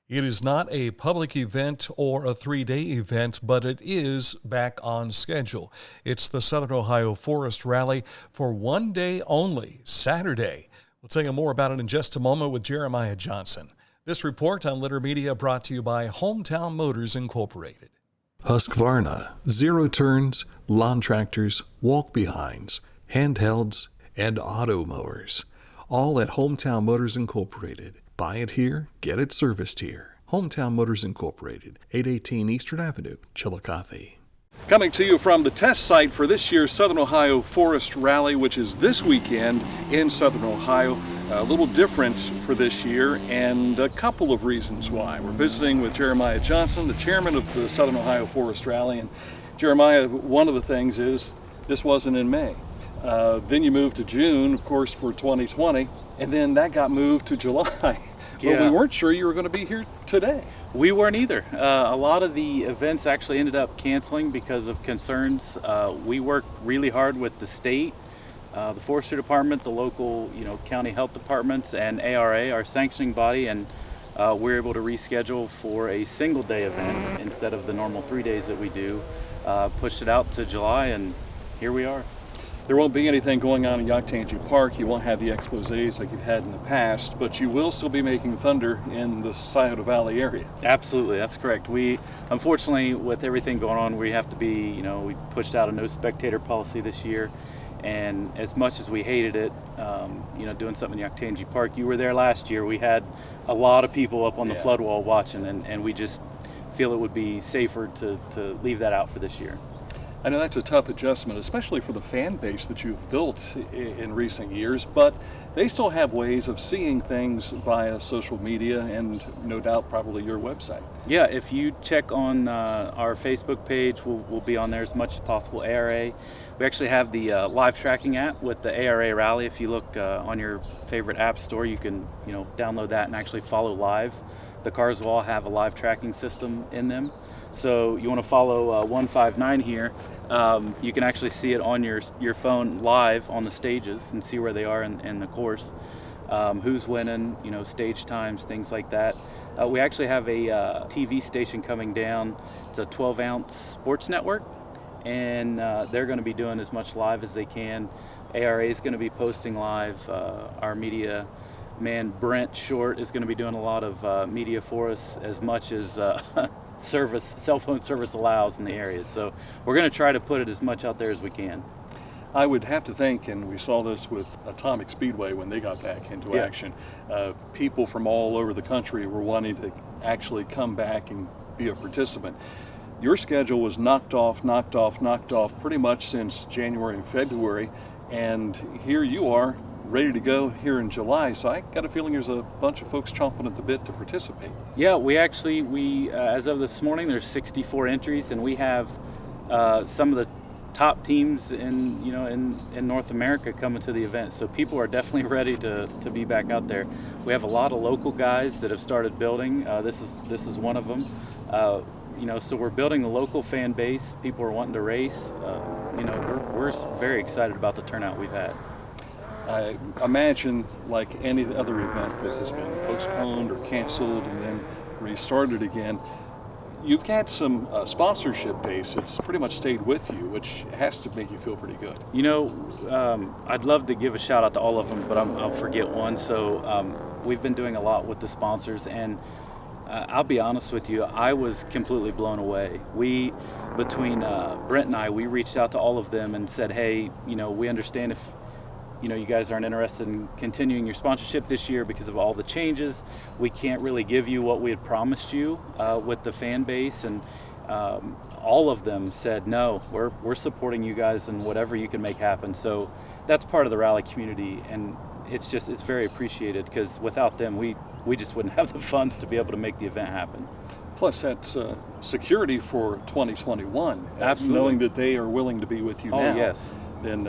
It is not a public event or a 3-day event, but it is back on schedule. It's the Southern Ohio Forest Rally for one day only, Saturday. We'll tell you more about it in just a moment with Jeremiah Johnson. This report on Litter Media brought to you by Hometown Motors Incorporated. Husqvarna, zero turns, lawn tractors, walk-behinds, handhelds, and auto mowers. All at Hometown Motors Incorporated. Buy it here, get it serviced here. Hometown Motors Incorporated, 818 Eastern Avenue, Chillicothe. Coming to you from the test site for this year's Southern Ohio Forest Rally, which is this weekend in Southern Ohio. A little different for this year, and a couple of reasons why. We're visiting with Jeremiah Johnson, the chairman of the Southern Ohio Forest Rally. And Jeremiah, one of the things is this wasn't in May. Then you moved to June, of course, for 2020, and then that got moved to July. Yeah. But we weren't sure you were going to be here today. We weren't either. A lot of the events actually ended up canceling because of concerns. We worked really hard with the state, the forestry department, the local, county health departments, and ARA, our sanctioning body, and we're able to reschedule for a single day event instead of the normal 3 days that we do. Pushed it out to July, and here we are. There won't be anything going on in Yaktangi Park. You won't have the exposés like you've had in the past, but you will still be making thunder in the Scioto Valley area. Absolutely, that's correct. We, unfortunately, with everything going on, we have to be, we pushed out a no spectator policy this year. And as much as we hated it, doing something in Yaktangi Park, you were there last year. We had a lot of people up on the flood wall watching, and we just feel it would be safer to leave that out for this year. I know that's a tough adjustment, especially for the fan base that you've built in recent years, but they still have ways of seeing things via social media and no doubt probably your website. Yeah, if you check on our Facebook page, we'll be on there as much as possible, ARA. We actually have the live tracking app with the ARA Rally. If you look on your favorite app store, you can download that and actually follow live. The cars will all have a live tracking system in them. So you want to follow 159 here, you can actually see it on your phone live on the stages and see where they are in the course, who's winning, stage times, things like that. We actually have a TV station coming down. It's a 12-ounce sports network, and they're going to be doing as much live as they can. ARA is going to be posting live. Our media man, Brent Short, is going to be doing a lot of media for us, as much as cell phone service allows in the area. So we're going to try to put it as much out there as we can. I would have to think, and we saw this with Atomic Speedway when they got back into action, people from all over the country were wanting to actually come back and be a participant. Your schedule was knocked off pretty much since January and February, and here you are ready to go here in July, so I got a feeling there's a bunch of folks chomping at the bit to participate. Yeah, we as of this morning, there's 64 entries, and we have some of the top teams in North America coming to the event. So people are definitely ready to be back out there. We have a lot of local guys that have started building. This is one of them. So we're building the local fan base. People are wanting to race. We're very excited about the turnout we've had. I imagine, like any other event that has been postponed or canceled and then restarted again, you've got some sponsorship base. It's pretty much stayed with you, which has to make you feel pretty good. I'd love to give a shout out to all of them, but I'll forget one. So we've been doing a lot with the sponsors, and I'll be honest with you, I was completely blown away. Between Brent and I, we reached out to all of them and said, hey, we understand if you guys aren't interested in continuing your sponsorship this year because of all the changes. We can't really give you what we had promised you with the fan base, and all of them said, no, we're supporting you guys and whatever you can make happen. So that's part of the rally community, and it's very appreciated, because without them, we just wouldn't have the funds to be able to make the event happen. Plus, that's security for 2021. Absolutely. Knowing that they are willing to be with you now. Oh, yes. Then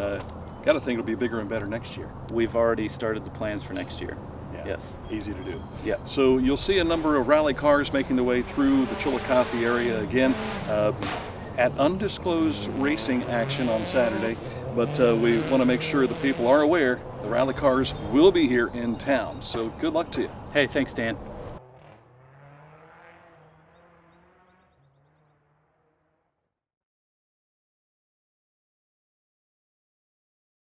got to think it'll be bigger and better next year. We've already started the plans for next year. Yeah, yes. Easy to do. Yeah. So you'll see a number of rally cars making their way through the Chillicothe area again at undisclosed racing action on Saturday. But we want to make sure that people are aware the rally cars will be here in town. So good luck to you. Hey, thanks, Dan.